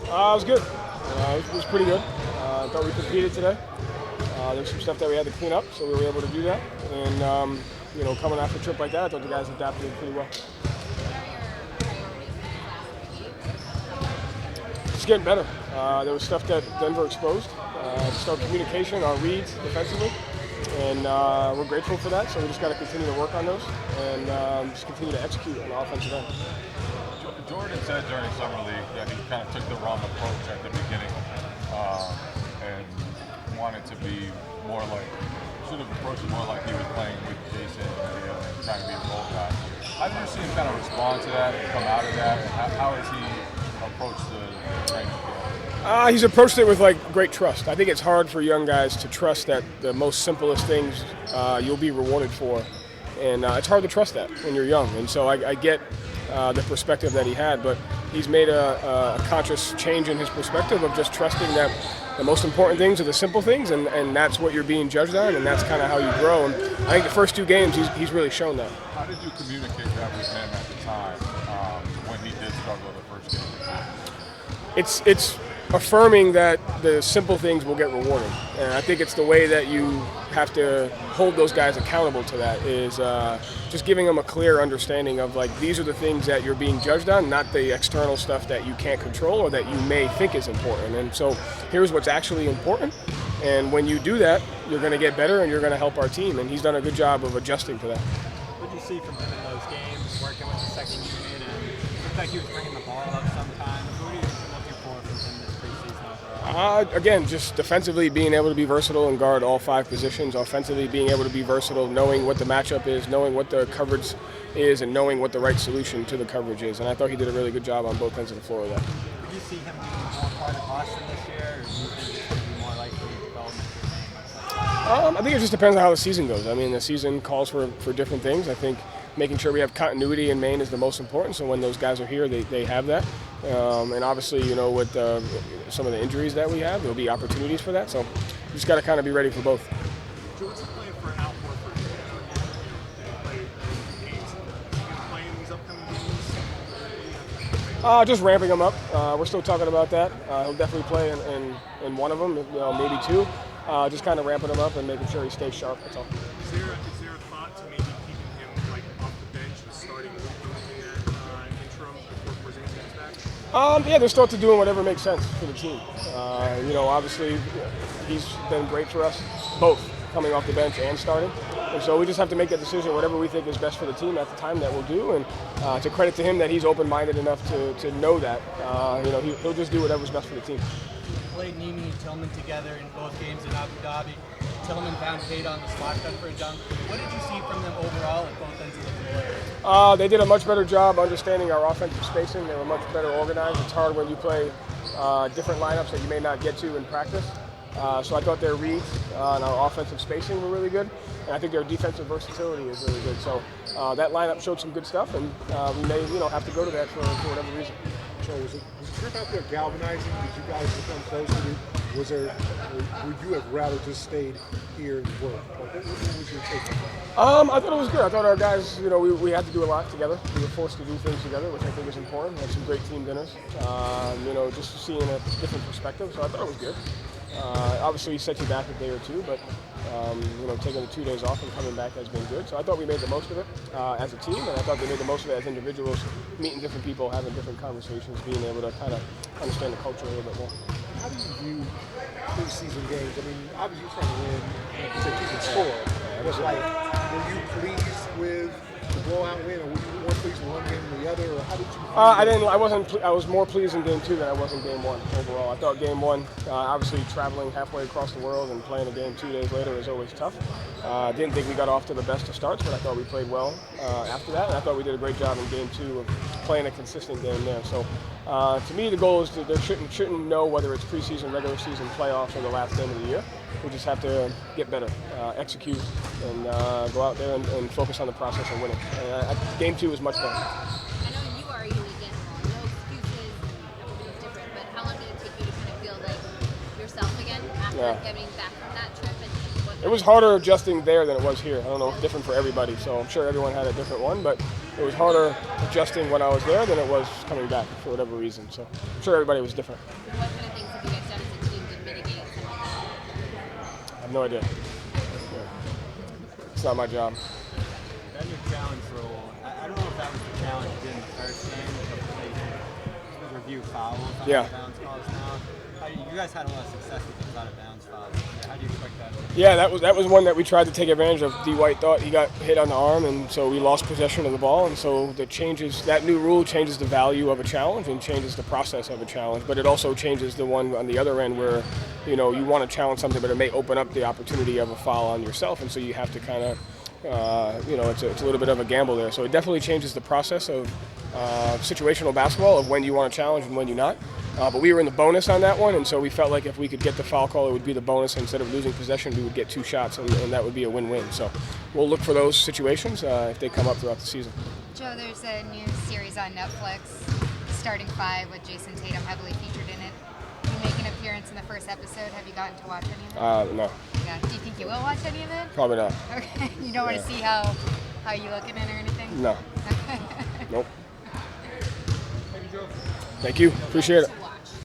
It was good. It was pretty good. I thought we competed today. There's some stuff that we had to clean up, so we were able to do that. And coming off a trip like that, I thought the guys adapted pretty well. It's getting better. There was stuff that Denver exposed. Just our communication, our reads defensively, and we're grateful for that. So we just got to continue to work on those and just continue to execute on the offensive end. Jordan said during Summer League that he kind of took the wrong approach at the beginning and wanted to be more like, should have approached it more like he was playing with Jayson and trying to be a role guy. How did you see him kind of respond to that and come out of that? And how has he approached the training field? He's approached it with great trust. I think it's hard for young guys to trust that the most simplest things you'll be rewarded for, and it's hard to trust that when you're young. And so I get the perspective that he had, but he's made a conscious change in his perspective of just trusting that the most important things are the simple things, and that's what you're being judged on, and that's kind of how you grow. And I think the first 2 games he's really shown that. How did you communicate that with him at the time when he did struggle the first game? It's affirming that the simple things will get rewarded, and I think it's the way that you have to hold those guys accountable to that is just giving them a clear understanding of these are the things that you're being judged on, not the external stuff that you can't control or that you may think is important. And so here's what's actually important, and when you do that, you're going to get better and you're going to help our team, and he's done a good job of adjusting to that. What did you see from him in those games, working with the second unit, and it looked like he was bringing the ball up sometimes? What are you looking for from him this preseason overall? Again, just defensively being able to be versatile and guard all 5 positions. Offensively being able to be versatile, knowing what the matchup is, knowing what the coverage is, and knowing what the right solution to the coverage is. And I thought he did a really good job on both ends of the floor of that. Did you see him being more part of Boston this year, or do you think it's going to be more likely development? I think it just depends on how the season goes. I mean, the season calls for different things. I think making sure we have continuity in Maine is the most important. So when those guys are here, they have that. And obviously, with some of the injuries that we have, there'll be opportunities for that. So you just got to kind of be ready for both. So what's the plan for Al Horford? Play games. Playing these upcoming games? Just ramping him up. We're still talking about that. He'll definitely play in one of them, maybe 2. Just kind of ramping him up and making sure he stays sharp. That's all. Is there a thought to maybe keeping him off the bench and starting in that interim before Porzingis gets back? Yeah, there's thought to doing whatever makes sense for the team. Obviously, he's been great for us, both coming off the bench and starting. And so we just have to make that decision, whatever we think is best for the team at the time that we'll do. And to credit to him that he's open-minded enough to know that. He'll just do whatever's best for the team. Played Nimi and Tillman together in both games in Abu Dhabi. Tillman found Tate on the slot cut for a dunk. What did you see from them overall at both ends of the floor? They did a much better job understanding our offensive spacing. They were much better organized. It's hard when you play different lineups that you may not get to in practice. So I thought their reads and our offensive spacing were really good. And I think their defensive versatility is really good. So that lineup showed some good stuff, and we may have to go to that for whatever reason. So was the trip out there galvanizing? Did you guys become closer? Would you have rather just stayed here and work? What was your take on that? I thought it was good. I thought our guys, we had to do a lot together. We were forced to do things together, which I think is important. We had some great team dinners, just seeing a different perspective. So I thought it was good. Obviously, he sets you back a day or 2, but taking the 2 days off and coming back has been good. So I thought we made the most of it as a team, and I thought they made the most of it as individuals, meeting different people, having different conversations, being able to kind of understand the culture a little bit more. How do you view preseason games? I mean, obviously you're trying to win, so you can score. But were you pleased with the blowout win, or were you more pleased with one game than the other, or how did you? I was more pleased in game 2 than I was in game 1 overall. I thought game 1, obviously traveling halfway across the world and playing a game 2 days later is always tough. Didn't think we got off to the best of starts, but I thought we played well after that, and I thought we did a great job in game 2 of playing a consistent game there. So to me, the goal is there shouldn't know whether it's preseason, regular season, playoffs, or the last game of the year. We just have to get better, execute, and go out there and focus on the process of winning. Game 2 was much better. I know you are a unique animal. No excuses. Everybody's different. But how long did it take you to kind of feel like yourself again after getting back from that trip? It was harder adjusting there than it was here. I don't know, it's different for everybody. So I'm sure everyone had a different one, but it was harder adjusting when I was there than it was coming back for whatever reason. So I'm sure everybody was different. What kind of things have you guys done as a team to mitigate some of that? I have no idea. Yeah. It's not my job. That your challenge role, I don't know if that was the challenge you did in the first game, but review fouls, Yeah. bounce calls now. You guys had a lot of success with those out of bounds fouls. How do you expect that? Yeah, that was one that we tried to take advantage of. D. White thought he got hit on the arm, and so we lost possession of the ball. And so that new rule changes the value of a challenge and changes the process of a challenge. But it also changes the one on the other end where, you want to challenge something, but it may open up the opportunity of a foul on yourself, and so you have to kind of, it's a little bit of a gamble there. So it definitely changes the process of situational basketball of when you want to challenge and when you not. But we were in the bonus on that one, and so we felt like if we could get the foul call, it would be the bonus. Instead of losing possession, we would get 2 shots, and that would be a win-win. So we'll look for those situations if they come up throughout the season. Joe, there's a new series on Netflix, Starting 5, with Jayson Tatum heavily featured in it. You make an appearance in the first episode. Have you gotten to watch any of it? No. Yeah. Do you think you will watch any of it? Probably not. Okay. You don't want to see how you look in it or anything? No. Nope. Thank you. Appreciate it.